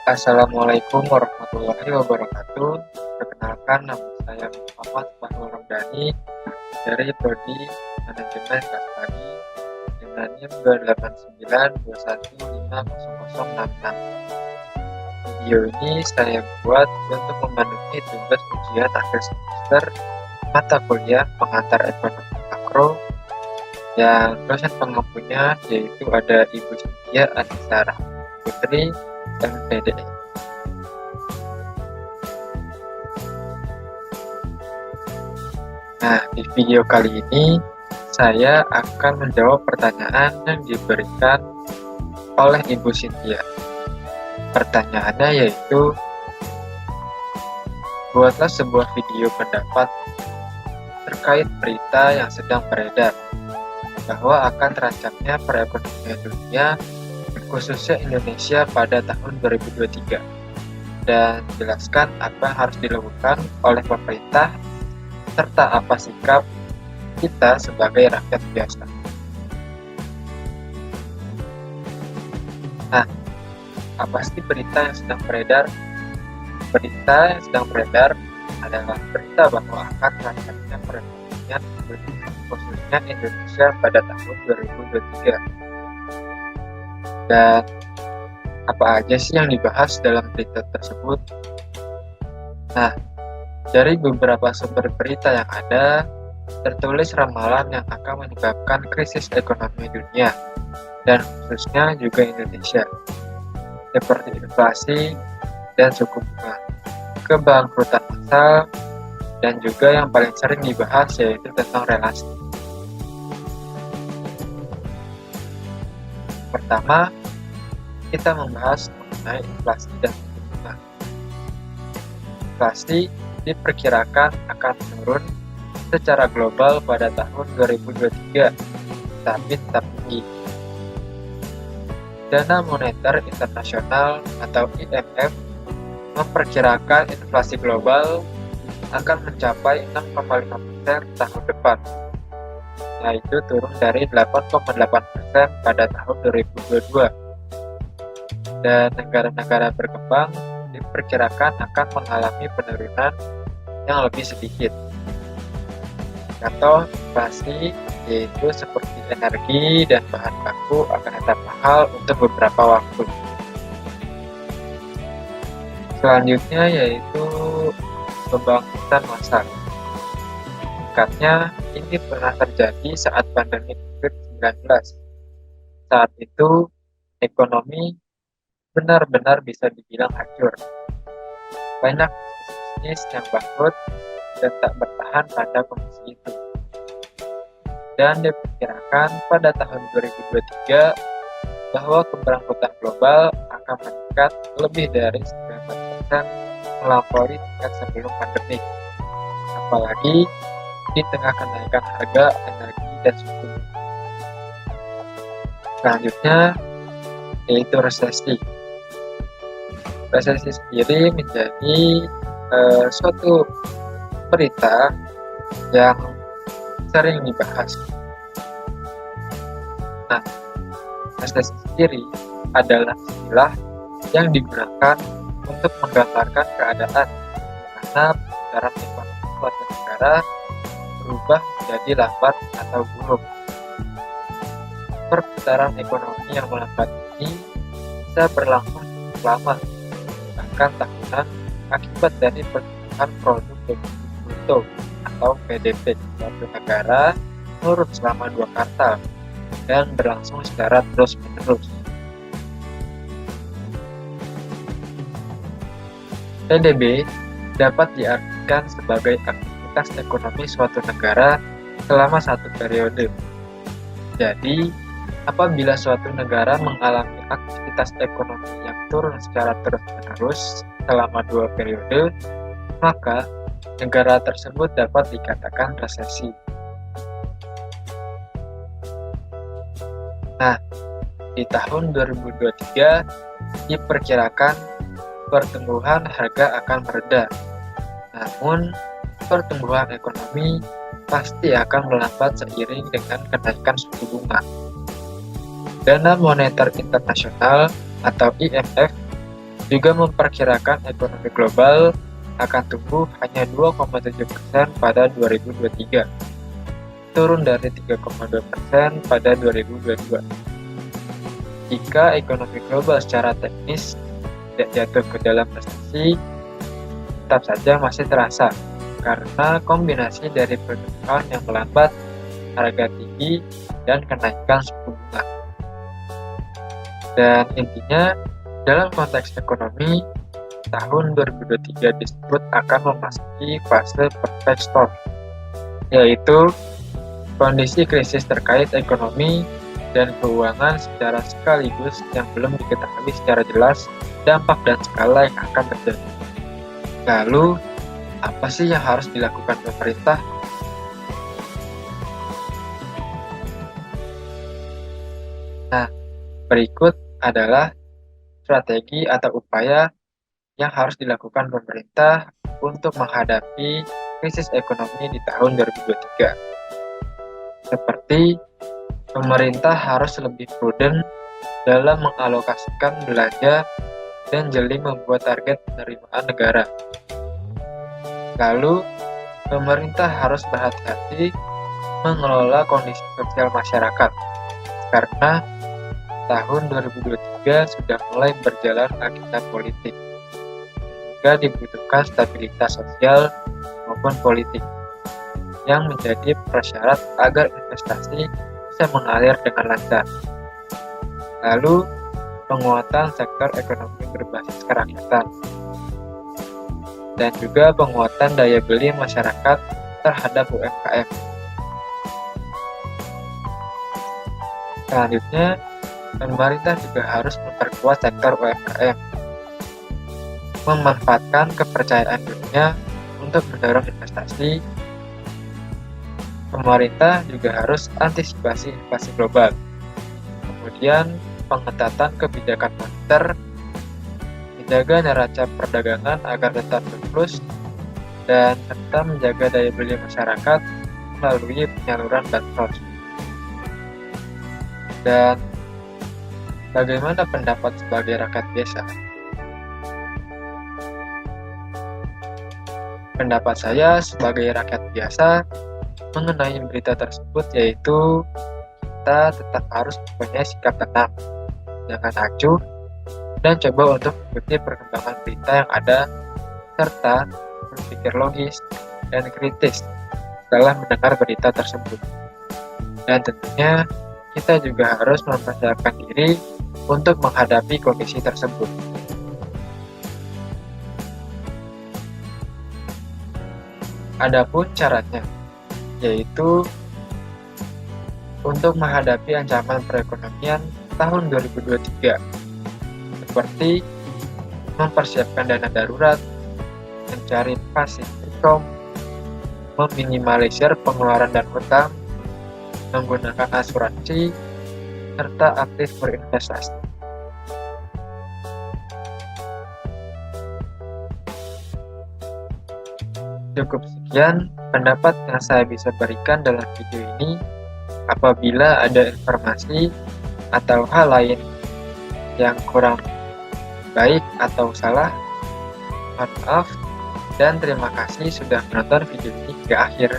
Assalamualaikum warahmatullahi wabarakatuh. Perkenalkan, nama saya Muhammad Fahrul Ramdhani dari Prodi Manajemen Kelas Pagi dengan NIM 28921500066. Video ini saya buat untuk memenuhi tugas ujian akhir semester mata kuliah pengantar ekonomi makro yang dosen pengampunya yaitu ada Ibu Cynthia Anissa Putri MPD. Nah, di video kali ini saya akan menjawab pertanyaan yang diberikan oleh Ibu Cynthia. Pertanyaannya yaitu, buatlah sebuah video pendapat terkait berita yang sedang beredar bahwa akan terancamnya perekonomian dunia, khususnya Indonesia pada tahun 2023, dan jelaskan apa yang harus dilakukan oleh pemerintah serta apa sikap kita sebagai rakyat biasa. Nah, apa sih berita yang sedang beredar? Berita yang sedang beredar adalah berita bahwa akan terancamnya perekonomian khususnya Indonesia pada tahun 2023. Dan apa aja sih yang dibahas dalam berita tersebut? Nah, dari beberapa sumber berita yang ada, tertulis ramalan yang akan menyebabkan krisis ekonomi dunia, dan khususnya juga Indonesia, seperti inflasi dan suku bunga, kebangkrutan massal, dan juga yang paling sering dibahas yaitu tentang relasi. Pertama, kita membahas mengenai inflasi dan suku bunga. Inflasi diperkirakan akan menurun secara global pada tahun 2023, tapi tetap tinggi. Dana Moneter Internasional atau IMF memperkirakan inflasi global akan mencapai 6,5% tahun depan, yaitu turun dari 8,8% pada tahun 2022. Dan negara-negara berkembang diperkirakan akan mengalami penurunan yang lebih sedikit. Contoh inflasi yaitu seperti energi dan bahan baku akan tetap mahal untuk beberapa waktu. Selanjutnya yaitu kebangkrutan massal. Singkatnya, ini pernah terjadi saat pandemi COVID-19. Saat itu, ekonomi benar-benar bisa dibilang hancur. Banyak bisnis yang bangkrut dan tak bertahan pada kondisi itu. Dan diperkirakan pada tahun 2023 bahwa keberangkutan global akan meningkat lebih dari 9% melampaui tingkat sebelum pandemi. Apalagi di tengah kenaikan harga energi dan suku bunga. Selanjutnya yaitu resesi. Resesi sendiri menjadi suatu berita yang sering dibahas. Nah, resesi sendiri adalah istilah yang digunakan untuk menggambarkan keadaan di mana perputaran ekonomi suatu negara berubah menjadi lambat atau buruk. Perputaran ekonomi yang melambat ini bisa berlangsung cukup lama, bahkan tahunan, akibat dari pertumbuhan produk domestik bruto atau PDB suatu negara menurun selama 2 kuartal dan berlangsung secara terus-menerus. PDB dapat diartikan sebagai aktivitas ekonomi suatu negara selama satu periode. Jadi, apabila suatu negara mengalami aktivitas ekonomi yang turun secara terus-menerus selama 2 periode, maka negara tersebut dapat dikatakan resesi. Nah, di tahun 2023 diperkirakan pertumbuhan harga akan mereda. Namun, pertumbuhan ekonomi pasti akan melambat seiring dengan kenaikan suku bunga. Dana Moneter Internasional atau IMF juga memperkirakan ekonomi global akan tumbuh hanya 2,7% pada 2023, turun dari 3,2% pada 2022. Jika ekonomi global secara teknis tidak jatuh ke dalam resesi, tetap saja masih terasa karena kombinasi dari pertumbuhan yang melambat, harga tinggi, dan kenaikan suku bunga. Dan intinya, dalam konteks ekonomi, tahun 2023 disebut akan memasuki fase perfect storm, yaitu kondisi krisis terkait ekonomi dan keuangan secara sekaligus yang belum diketahui secara jelas dampak dan skala yang akan terjadi. Lalu, apa sih yang harus dilakukan pemerintah? Nah, berikut adalah strategi atau upaya yang harus dilakukan pemerintah untuk menghadapi krisis ekonomi di tahun 2023. Seperti, pemerintah harus lebih prudent dalam mengalokasikan belanja dan jeli membuat target penerimaan negara. Lalu, pemerintah harus berhati-hati mengelola kondisi sosial masyarakat, karena tahun 2023 sudah mulai berjalan agenda politik. Juga dibutuhkan stabilitas sosial maupun politik yang menjadi prasyarat agar investasi bisa mengalir dengan lancar. Lalu, penguatan sektor ekonomi berbasis kerakyatan dan juga penguatan daya beli masyarakat terhadap UMKM. Selanjutnya, pemerintah juga harus memperkuat sektor UMKM, memanfaatkan kepercayaan dunia untuk mendorong investasi. Pemerintah juga harus antisipasi inflasi global. Kemudian, pengetatan kebijakan moneter, menjaga neraca perdagangan agar tetap surplus, dan serta menjaga daya beli masyarakat melalui penyaluran bansos. Dan bagaimana pendapat sebagai rakyat biasa? Pendapat saya sebagai rakyat biasa mengenai berita tersebut yaitu kita tetap harus mempunyai sikap tenang, jangan acuh, dan coba untuk mengikuti perkembangan berita yang ada, serta berpikir logis dan kritis setelah mendengar berita tersebut. Dan tentunya kita juga harus mempersiapkan diri untuk menghadapi kondisi tersebut. Adapun caranya, yaitu untuk menghadapi ancaman perekonomian tahun 2023, seperti mempersiapkan dana darurat, mencari passive income, meminimalisir pengeluaran dan hutang, menggunakan asuransi, serta aktif berinvestasi. Cukup sekian pendapat yang saya bisa berikan dalam video ini. Apabila ada informasi atau hal lain yang kurang baik atau salah, mohon maaf, dan terima kasih sudah menonton video ini hingga akhir.